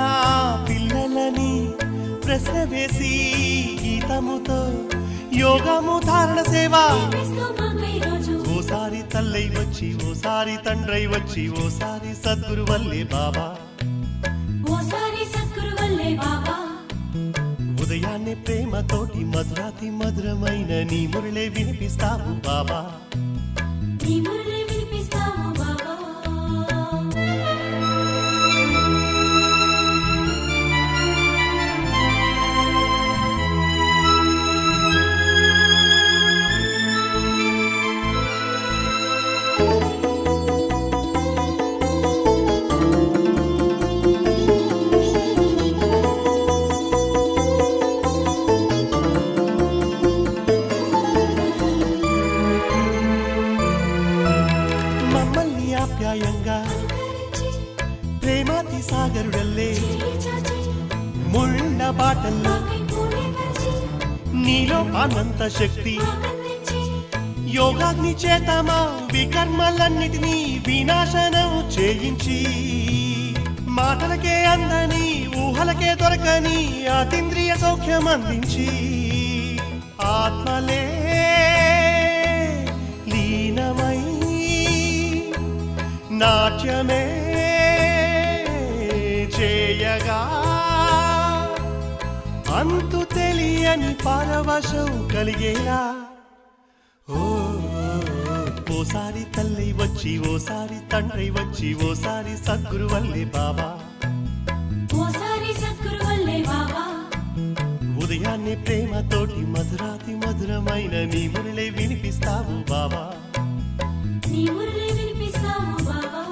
పిల్లలని ప్రశ్న వేసి గీతముతో యోగము ధారణ సేవ, ఓసారి తల్లై వచ్చి ఓసారి తండ్రై వచ్చి ఓసారి సద్గురు వల్లే బాబా, ఓసారి సద్గురు వల్లే బాబా, ఉదయాన్నే ప్రేమతోటి మధురాతి మధురమైన నీ మురళే వినిపిస్తావు బాబా, నీ మురళే వినిపిస్తావు బాబా। గరుడల్లే చేయి చాచి ముళ్ళ బాటల్లో నాకై పూలే పరిచి నీలో అనంత శక్తి నాకందించి యోగాగ్ని చేతమా వికర్మలన్నిటినీ వినాశనం చేయించి మాటలకే అందని ఊహలకే దొరకని అతీంద్రియ సౌఖ్యం అందించి ఆత్మలే లీనమై నాట్యమే చేయగా అంతు తెలియని పరవశం కలిగేలా ఓసారి తల్లి వచ్చి ఓసారి తండ్రి వచ్చి ఓసారి సద్గురు వల్లే బాబా ఓసారి సద్గురు వల్లే బాబా ఉదయాన్నే ప్రేమతోటి మధురాతి మధురమైన నీ మురళి వినిపిస్తావు బాబా నీ మురళి వినిపిస్తావు బాబా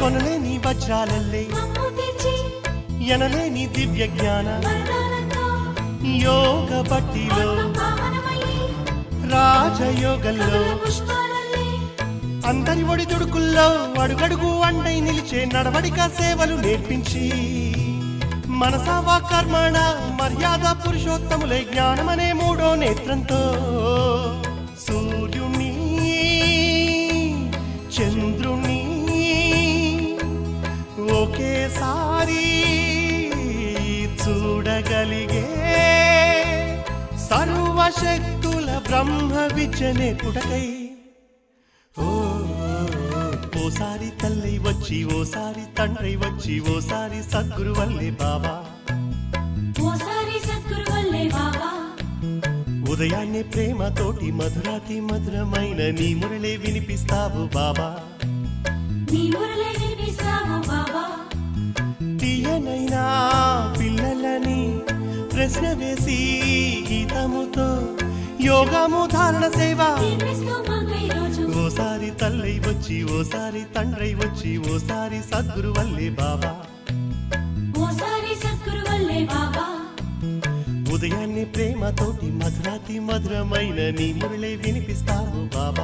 కొనలేని వజ్రాలల్లే మమ్ము తీర్చి ఎనలేని దివ్య జ్ఞాన వరదానంతో యోగ బట్టిలో పావనమయ్యి రాజయోగంలో కమల పుష్పాలల్లే అందరి ఒడి దుడుకుల్లో అడుగడుగు అండై నిలిచే నడవడిక సేవలు నేర్పించి మనసావా కర్మణ మర్యాద పురుషోత్తములే జ్ఞానమనే మూడో నేత్రంతో సూర్యుణ్ణి చంద్రుణ్ణి ఒకేసారి చూడగలిగే సర్వశక్తుల బ్రహ్మ విద్యనే పుటకై ఓసారి తల్లి వచ్చి ఓసారి తండ్రి వచ్చి ఓసారి సద్గురు వల్లే బాబా ఓసారి సద్గురు వల్లే బాబా ఉదయాన్నే ప్రేమతోటి మధురాతి మధురమైన నీ మురళి వినిపిస్తావు బాబా నీ మురళి వినిపిస్తావు బాబా తీయనైనా పిల్లలని ప్రశ్న వేసి గీతముతో యోగము ధారణ సేవ నిర్మిస్తూ మాకై రోజు ఓసారి తల్లి వచ్చి ఓసారి తండ్రి వచ్చి ఓసారి సద్గురు వల్లే బాబా ఓసారి సద్గురు వల్లే బాబా ఉదయాన్నే ప్రేమతోటి మధురాతి మధురమైన నీ మురళి వినిపిస్తావు బాబా